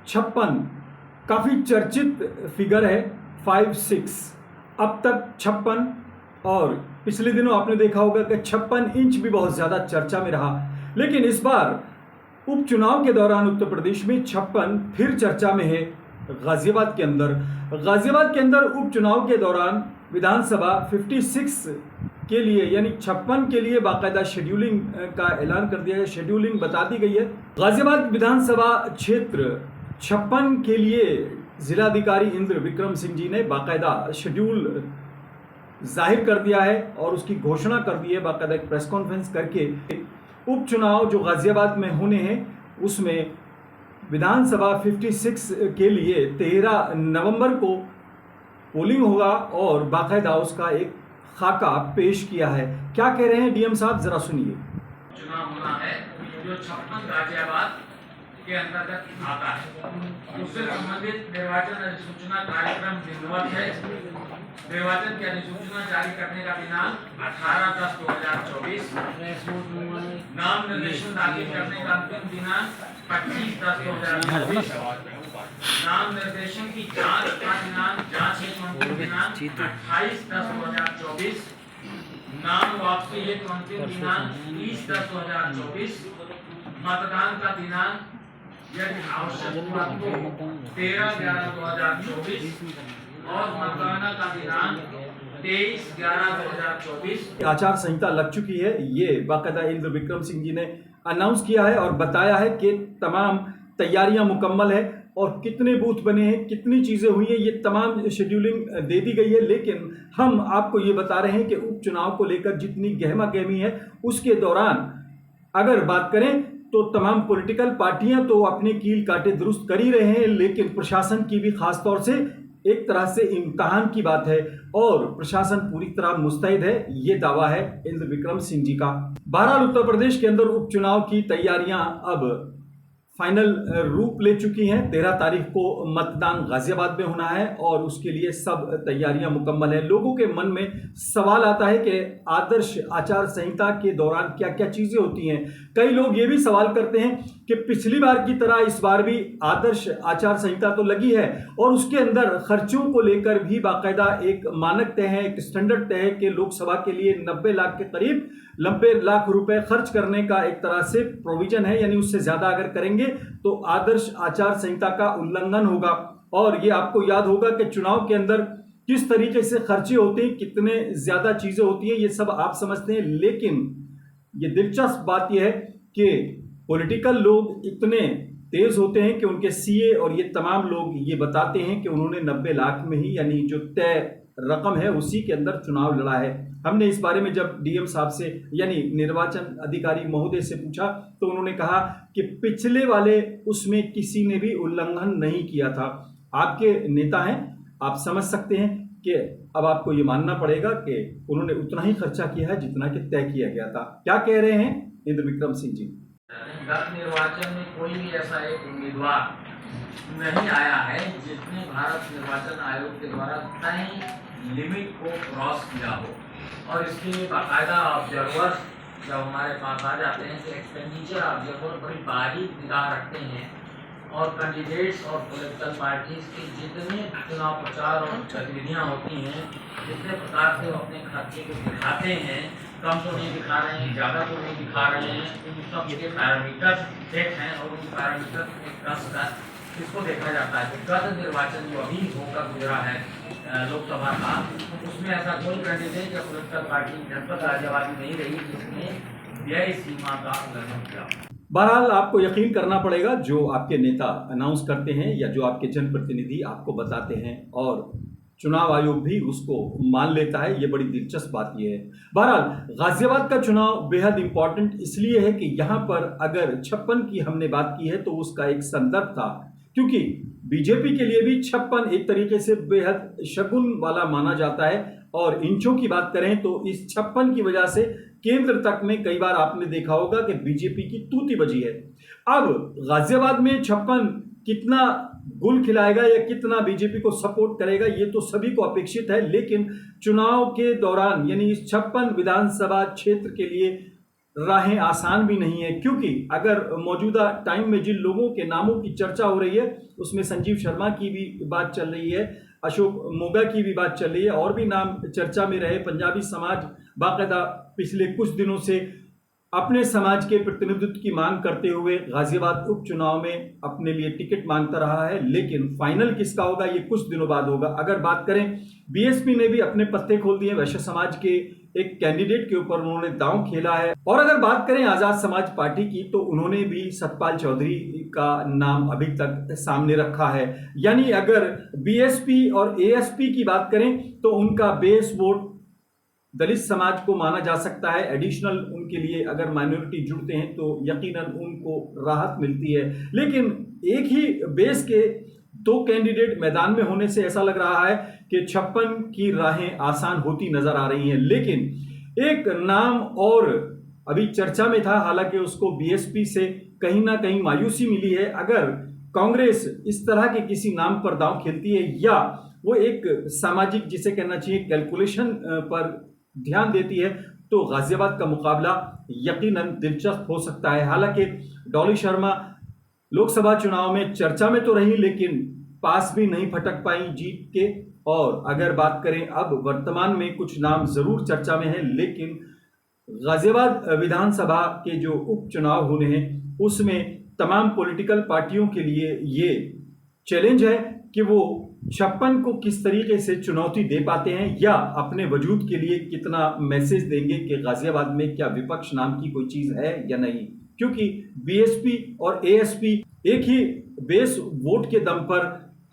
56 काफ़ी चर्चित फिगर है। 5-6 अब तक 56 और पिछले दिनों आपने देखा होगा कि 56 इंच भी बहुत ज़्यादा चर्चा में रहा। लेकिन इस बार उपचुनाव के दौरान उत्तर प्रदेश में 56 फिर चर्चा में है। गाजियाबाद के अंदर उपचुनाव के दौरान विधानसभा 56 के लिए यानी 56 के लिए बाकायदा शेड्यूलिंग का ऐलान कर दिया है, शेड्यूलिंग बता दी गई है। गाजियाबाद विधानसभा क्षेत्र 56 के लिए जिलाधिकारी इंद्र विक्रम सिंह जी ने बाकायदा शेड्यूल जाहिर कर दिया है और उसकी घोषणा कर दी है बाकायदा एक प्रेस कॉन्फ्रेंस करके। उपचुनाव जो गाजियाबाद में होने हैं उसमें विधानसभा 56 के लिए 13 नवंबर को पोलिंग होगा और बाकायदा उसका एक खाका पेश किया है। क्या कह रहे हैं डीएम साहब, जरा सुनिए। चुनाव होना है जो 56 गाजियाबाद के अंतर्गत आता है, उससे संबंधित निर्वाचन अधिसूचना कार्यक्रम विधिवत है। निर्वाचन की अधिसूचना जारी करने का दिनांक 18/10/2024, नाम निर्देशन दाखिल करने का अंतिम दिनांक 25/10/2024, नाम निर्देशन की जांच का दिनांक, जांच हेतु अंतिम दिनांक 28/10/2024, नाम वापसी हेतु अंतिम दिनांक 30/10/2024, मतदान का दिनांक यदि आवश्यक हुआ तो 13/11/2024 और मतगणना का दिनांक 23/11/2024। आचार संहिता लग चुकी है, ये बाकायदा इंद्र विक्रम सिंह जी ने अनाउंस किया है और बताया है कि तमाम तैयारियां मुकम्मल है और कितने बूथ बने हैं, कितनी चीज़ें हुई हैं, ये तमाम शेड्यूलिंग दे दी गई है। लेकिन हम आपको ये बता रहे हैं कि उपचुनाव को लेकर जितनी गहमा गहमी है उसके दौरान अगर बात करें तो तमाम पॉलिटिकल पार्टियां तो अपने कील काटे दुरुस्त कर ही रहे हैं, लेकिन प्रशासन की भी खास तौर से एक तरह से इम्तिहान की बात है और प्रशासन पूरी तरह मुस्तैद है, ये दावा है इंद्र विक्रम सिंह जी का। बहरहाल उत्तर प्रदेश के अंदर उपचुनाव की तैयारियां अब फाइनल रूप ले चुकी हैं। 13 तारीख को मतदान गाजियाबाद में होना है और उसके लिए सब तैयारियां मुकम्मल हैं। लोगों के मन में सवाल आता है कि आदर्श आचार संहिता के दौरान क्या क्या चीज़ें होती हैं। कई लोग ये भी सवाल करते हैं कि पिछली बार की तरह इस बार भी आदर्श आचार संहिता तो लगी है और उसके अंदर खर्चों को लेकर भी बाकायदा एक मानक तय है, एक स्टैंडर्ड तय है कि लोकसभा के लिए 90 लाख के करीब 90 लाख रुपए खर्च करने का एक तरह से प्रोविजन है, यानी उससे ज्यादा अगर करेंगे तो आदर्श आचार संहिता का उल्लंघन होगा। और ये आपको याद होगा कि चुनाव के अंदर किस तरीके से खर्चे होते हैं, कितने ज्यादा चीजें होती हैं, ये सब आप समझते हैं। लेकिन ये दिलचस्प बात यह है कि पॉलिटिकल लोग इतने तेज होते हैं कि उनके सीए और ये तमाम लोग ये बताते हैं कि उन्होंने 90 लाख में ही यानी जो तय रकम है उसी के अंदर चुनाव लड़ा है। हमने इस बारे में जब डीएम साहब से यानी निर्वाचन अधिकारी महोदय से पूछा तो उन्होंने कहा कि पिछले वाले उसमें किसी ने भी उल्लंघन नहीं किया था। आपके नेता हैं, आप समझ सकते हैं कि अब आपको ये मानना पड़ेगा कि उन्होंने उतना ही खर्चा किया है जितना कि तय किया गया था। क्या कह रहे हैं इंद्र विक्रम सिंह जी? गत निर्वाचन में कोई भी ऐसा एक उम्मीदवार नहीं आया है जिसने भारत निर्वाचन आयोग के द्वारा तय लिमिट को क्रॉस किया हो और इसके लिए बाकायदा ऑब्जर्वर जब हमारे पास आ जाते हैं तो एक्सपेंडिचर ऑब्जर्वर बड़ी बारीक निगाह रखते हैं और कैंडिडेट्स और पॉलिटिकल पार्टीज की जितने चुनाव प्रचार और गतिविधियाँ होती हैं, जितने प्रकार से वो अपने खर्चे को दिखाते हैं, कम तो नहीं दिखा रहे हैं, ज़्यादा तो नहीं दिखा रहे हैं, उन सब के पैरामीटर सेट हैं और उन पैरामीटर में कस कर इसको देखा जाता है। गत निर्वाचन जो अभी होकर गुजरा है लोकसभा का, उसमें ऐसा कोई कैंडिडेट या पॉलिटिकल पार्टी जनपद गाजियाबाद में नहीं रही जिसने व्यय सीमा का उल्लंघन किया। बहरहाल आपको यकीन करना पड़ेगा जो आपके नेता अनाउंस करते हैं या जो आपके जनप्रतिनिधि आपको बताते हैं और चुनाव आयोग भी उसको मान लेता है। ये बड़ी दिलचस्प बात ये है। बहरहाल गाजियाबाद का चुनाव बेहद इंपॉर्टेंट इसलिए है कि यहाँ पर अगर 56 की हमने बात की है तो उसका एक संदर्भ था, क्योंकि बीजेपी के लिए भी 56 एक तरीके से बेहद शगुन वाला माना जाता है और इंचों की बात करें तो इस 56 की वजह से केंद्र तक में कई बार आपने देखा होगा कि बीजेपी की तूती बजी है। अब गाजियाबाद में 56 कितना गुल खिलाएगा या कितना बीजेपी को सपोर्ट करेगा ये तो सभी को अपेक्षित है, लेकिन चुनाव के दौरान यानी इस 56 विधानसभा क्षेत्र के लिए राहें आसान भी नहीं है, क्योंकि अगर मौजूदा टाइम में जिन लोगों के नामों की चर्चा हो रही है उसमें संजीव शर्मा की भी बात चल रही है, अशोक मोगा की भी बात चल रही है, और भी नाम चर्चा में रहे। पंजाबी समाज बाकायदा पिछले कुछ दिनों से अपने समाज के प्रतिनिधित्व की मांग करते हुए गाजियाबाद उपचुनाव में अपने लिए टिकट मांगता रहा है, लेकिन फाइनल किसका होगा ये कुछ दिनों बाद होगा। अगर बात करें, बीएसपी ने भी अपने पत्ते खोल दिए वैश्य समाज के एक कैंडिडेट के ऊपर उन्होंने दांव खेला है। और अगर बात करें आजाद समाज पार्टी की, तो उन्होंने भी सतपाल चौधरी का नाम अभी तक सामने रखा है। यानी अगर बीएसपी और एएसपी की बात करें तो उनका बेस वोट दलित समाज को माना जा सकता है। एडिशनल उनके लिए अगर माइनॉरिटी जुड़ते हैं तो यकीनन उनको राहत मिलती है। लेकिन एक ही बेस के दो कैंडिडेट मैदान में होने से ऐसा लग रहा है कि 56 की राहें आसान होती नजर आ रही हैं। लेकिन एक नाम और अभी चर्चा में था, हालांकि उसको बीएसपी से कहीं ना कहीं मायूसी मिली है। अगर कांग्रेस इस तरह के किसी नाम पर दांव खेलती है या वो एक सामाजिक, जिसे कहना चाहिए कैलकुलेशन पर ध्यान देती है, तो गाजियाबाद का मुकाबला यकीनन दिलचस्प हो सकता है। हालांकि डॉली शर्मा लोकसभा चुनाव में चर्चा में तो रही, लेकिन पास भी नहीं फटक पाई जीत के। और अगर बात करें अब वर्तमान में कुछ नाम जरूर चर्चा में है, लेकिन गाजियाबाद विधानसभा के जो उपचुनाव होने हैं उसमें तमाम पॉलिटिकल पार्टियों के लिए ये चैलेंज है कि वो 56 को किस तरीके से चुनौती दे पाते हैं या अपने वजूद के लिए कितना मैसेज देंगे कि गाजियाबाद में क्या विपक्ष नाम की कोई चीज है या नहीं। क्योंकि बीएसपी और एएसपी एक ही बेस वोट के दम पर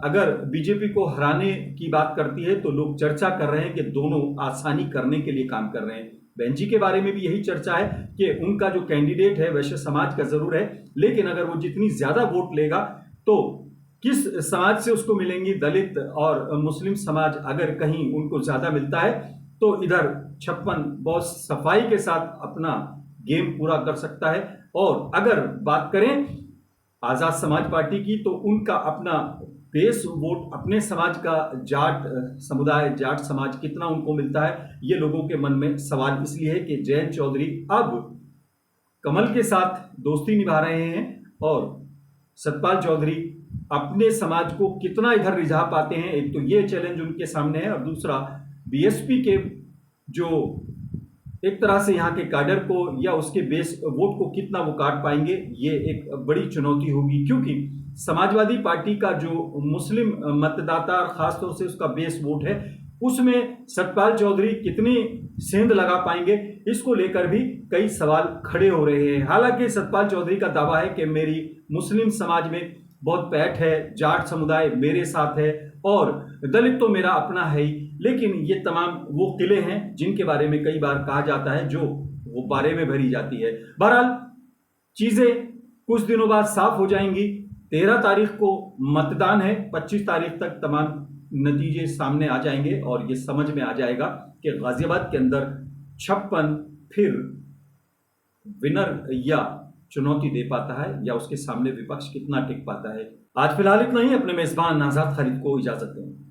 अगर बीजेपी को हराने की बात करती है तो लोग चर्चा कर रहे हैं कि दोनों आसानी करने के लिए काम कर रहे हैं। बहन जी के बारे में भी यही चर्चा है कि उनका जो कैंडिडेट है वैश्य समाज का जरूर है, लेकिन अगर वो जितनी ज्यादा वोट लेगा तो किस समाज से उसको मिलेंगी, दलित और मुस्लिम समाज अगर कहीं उनको ज्यादा मिलता है तो इधर 56 बहुत सफाई के साथ अपना गेम पूरा कर सकता है। और अगर बात करें आजाद समाज पार्टी की, तो उनका अपना बेस वोट अपने समाज का जाट समुदाय, जाट समाज कितना उनको मिलता है, ये लोगों के मन में सवाल इसलिए है कि जयंत चौधरी अब कमल के साथ दोस्ती निभा रहे हैं और सतपाल चौधरी अपने समाज को कितना इधर रिझा पाते हैं। एक तो ये चैलेंज उनके सामने है, और दूसरा बीएसपी के जो एक तरह से यहाँ के कैडर को या उसके बेस वोट को कितना वो काट पाएंगे, ये एक बड़ी चुनौती होगी। क्योंकि समाजवादी पार्टी का जो मुस्लिम मतदाता और खासतौर से उसका बेस वोट है, उसमें सतपाल चौधरी कितनी सेंध लगा पाएंगे, इसको लेकर भी कई सवाल खड़े हो रहे हैं। हालांकि सतपाल चौधरी का दावा है कि मेरी मुस्लिम समाज में बहुत पैठ है, जाट समुदाय मेरे साथ है और दलित तो मेरा अपना है ही। लेकिन ये तमाम वो किले हैं जिनके बारे में कई बार कहा जाता है जो वो बारे में भरी जाती है। बहरहाल चीजें कुछ दिनों बाद साफ हो जाएंगी। 13 तारीख को मतदान है, 25 तारीख तक तमाम नतीजे सामने आ जाएंगे और ये समझ में आ जाएगा कि गाजियाबाद के अंदर 56 फिर विनर या चुनौती दे पाता है या उसके सामने विपक्ष कितना टिक पाता है। आज फिलहाल इतना ही। अपने मेजबान आजाद खालिद को इजाजत दें।